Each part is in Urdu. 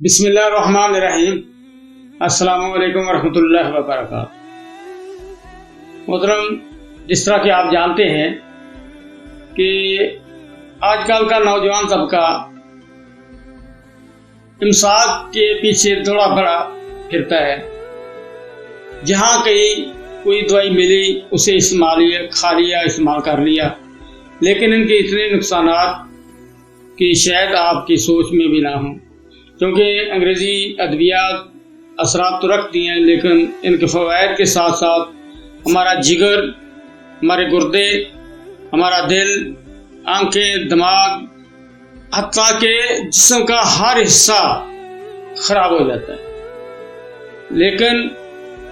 بسم اللہ الرحمن الرحیم۔ السلام علیکم ورحمۃ اللہ وبرکاتہ۔ محترم، جس طرح کہ آپ جانتے ہیں کہ آج کل کا نوجوان طبقہ امساک کے پیچھے تھوڑا بڑا پھرتا ہے، جہاں کہیں کوئی دوائی ملی اسے کھا لیا، استعمال کر لیا، لیکن ان کے اتنے نقصانات کہ شاید آپ کی سوچ میں بھی نہ ہوں، کیونکہ انگریزی ادویات اثرات تو رکھتی ہیں، لیکن ان کے فوائد کے ساتھ ساتھ ہمارا جگر، ہمارے گردے، ہمارا دل، آنکھیں، دماغ، حتیٰ کہ جسم کا ہر حصہ خراب ہو جاتا ہے۔ لیکن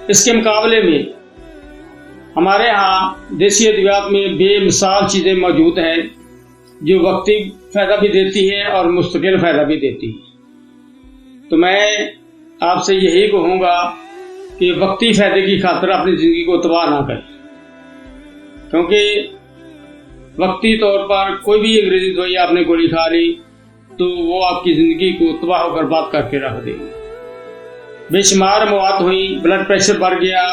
اس کے مقابلے میں ہمارے ہاں دیسی ادویات میں بے مثال چیزیں موجود ہیں جو وقتی فائدہ بھی دیتی ہیں اور مستقل فائدہ بھی دیتی ہیں۔ تو میں آپ سے یہی کہوں گا کہ وقتی فائدے کی خاطر اپنی زندگی کو تباہ نہ کریں، کیونکہ وقتی طور پر کوئی بھی انگریزی دوائی آپ نے گولی کھا لی تو وہ آپ کی زندگی کو تباہ و برباد کر کے رکھ دے گی۔ بے شمار مواد ہوئی، بلڈ پریشر بڑھ گیا،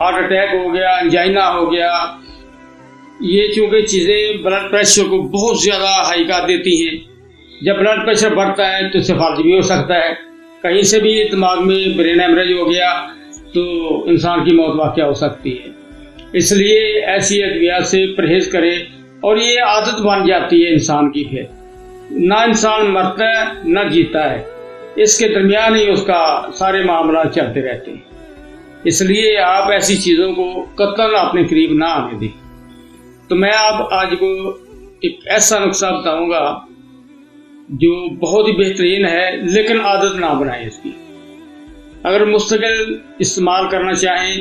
ہارٹ اٹیک ہو گیا، انجائنا ہو گیا۔ یہ چونکہ چیزیں بلڈ پریشر کو بہت زیادہ ہائی کر دیتی ہیں۔ جب بلڈ پریشر بڑھتا ہے تو اس سے فالج بھی ہو سکتا ہے، کہیں سے بھی دماغ میں برین ہیمریج ہو گیا تو انسان کی موت واقع ہو سکتی ہے۔ اس لیے ایسی ادویات سے پرہیز کرے، اور یہ عادت بن جاتی ہے انسان کی، پھر نہ انسان مرتا ہے نہ جیتا ہے، اس کے درمیان ہی اس کا سارے معاملات چلتے رہتے ہیں۔ اس لیے آپ ایسی چیزوں کو قطعاً اپنے قریب نہ آنے دیں۔ تو میں آپ آج کو ایک ایسا نسخہ بتاؤں گا جو بہت ہی بہترین ہے، لیکن عادت نہ بنائیں اس کی۔ اگر مستقل استعمال کرنا چاہیں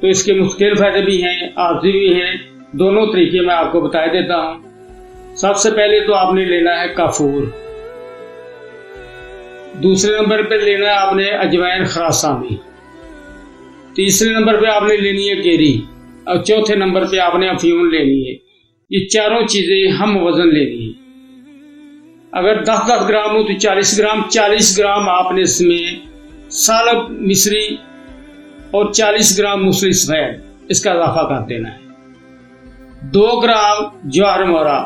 تو اس کے مستقل فائدے بھی ہیں، عارضی بھی ہیں، دونوں طریقے میں آپ کو بتا دیتا ہوں۔ سب سے پہلے تو آپ نے لینا ہے کافور، دوسرے نمبر پہ لینا ہے آپ نے اجوائن خراسانی، تیسرے نمبر پہ آپ نے لینی ہے گیری، اور چوتھے نمبر پہ آپ نے افیون لینی ہے۔ یہ چاروں چیزیں ہم وزن لینی ہے۔ اگر 10 گرام ہو تو 40 گرام آپ نے اس میں سالب مصری اور 40 گرام موسلی سفید اس کا اضافہ کر دینا ہے۔ 2 گرام جوار مورا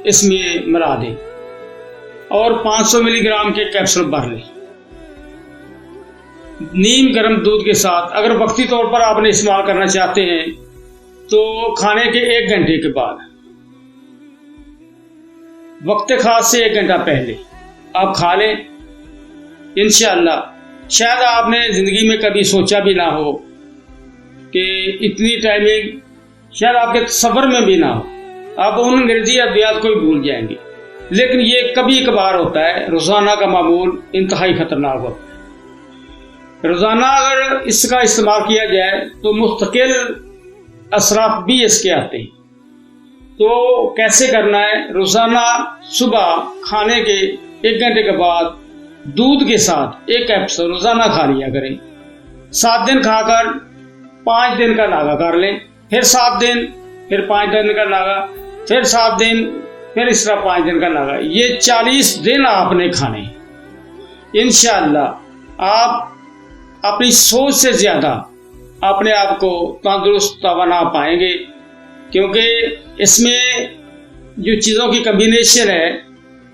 اس میں ملا دیں، اور 500 ملی گرام کے کیپسول بھر لیں نیم گرم دودھ کے ساتھ۔ اگر وقتی طور پر آپ نے استعمال کرنا چاہتے ہیں تو کھانے کے 1 گھنٹے کے بعد، وقت خاص سے 1 گھنٹہ پہلے آپ کھا لیں انشاءاللہ۔ شاید آپ نے زندگی میں کبھی سوچا بھی نہ ہو کہ اتنی ٹائمنگ، شاید آپ کے تصور میں بھی نہ ہو، آپ ان انگریزی ادویات کو ہی بھول جائیں گے، لیکن یہ کبھی کبھار ہوتا ہے۔ روزانہ کا معمول انتہائی خطرناک ہوتا ہے۔ روزانہ اگر اس کا استعمال کیا جائے تو مستقل اثرات بھی اس کے آتے ہیں۔ تو کیسے کرنا ہے؟ روزانہ صبح کھانے کے 1 گھنٹے کے بعد دودھ کے ساتھ 1 کیپسول روزانہ کھا لیا کریں۔ 7 دن کھا کر 5 دن کا ناغہ کر لیں، پھر 7 دن، پھر 5 دن کا ناغہ، پھر 7 دن، پھر اس طرح 5 دن کا ناغہ۔ یہ 40 دن آپ نے کھانے۔ انشاءاللہ آپ اپنی سوچ سے زیادہ اپنے آپ کو تندرست توانا پائیں گے، کیونکہ اس میں جو چیزوں کی کمبینیشن ہے،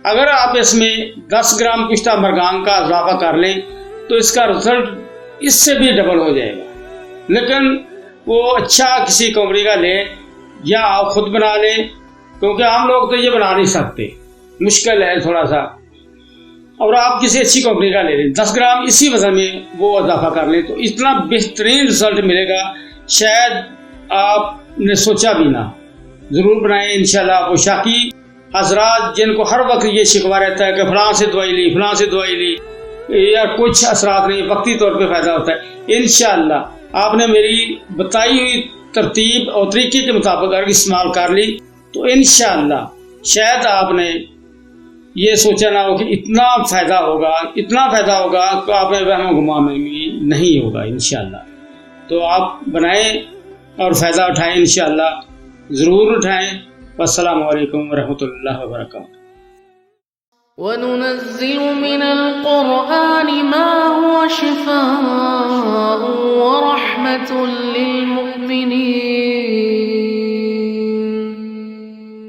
اگر آپ اس میں 10 گرام کشتہ مرغان کا اضافہ کر لیں تو اس کا رزلٹ اس سے بھی ڈبل ہو جائے گا۔ لیکن وہ اچھا کسی کمپنی کا لیں یا آپ خود بنا لیں، کیونکہ ہم لوگ تو یہ بنا نہیں سکتے، مشکل ہے تھوڑا سا، اور آپ کسی اچھی کمپنی کا لے لیں، 10 گرام اسی وزن میں وہ اضافہ کر لیں تو اتنا بہترین رزلٹ ملے گا، شاید آپ نے سوچا بھی نہ۔ ضرور بنائیں انشاءاللہ۔ وہ شاکی حضرات جن کو ہر وقت یہ شکوہ رہتا ہے کہ فلاں سے دوائی لی، فلاں سے دوائی لی، یا کچھ اثرات نہیں، وقتی طور پہ فائدہ ہوتا ہے، انشاءاللہ آپ نے میری بتائی ہوئی ترتیب اور طریقے کے مطابق اگر استعمال کر لی تو انشاءاللہ شاید آپ نے یہ سوچا نہ ہو کہ اتنا فائدہ ہوگا کہ آپ میں وہم و گمان میں نہیں ہوگا انشاءاللہ۔ تو آپ بنائیں اور فائدہ اٹھائیں انشاءاللہ، ضرور اٹھائیں۔ والسلام علیکم ورحمۃ اللہ وبرکاتہ۔ وَنُنَزِّلُ مِنَ الْقُرْآنِ مَا هُوَ شِفَاءٌ وَرَحْمَةٌ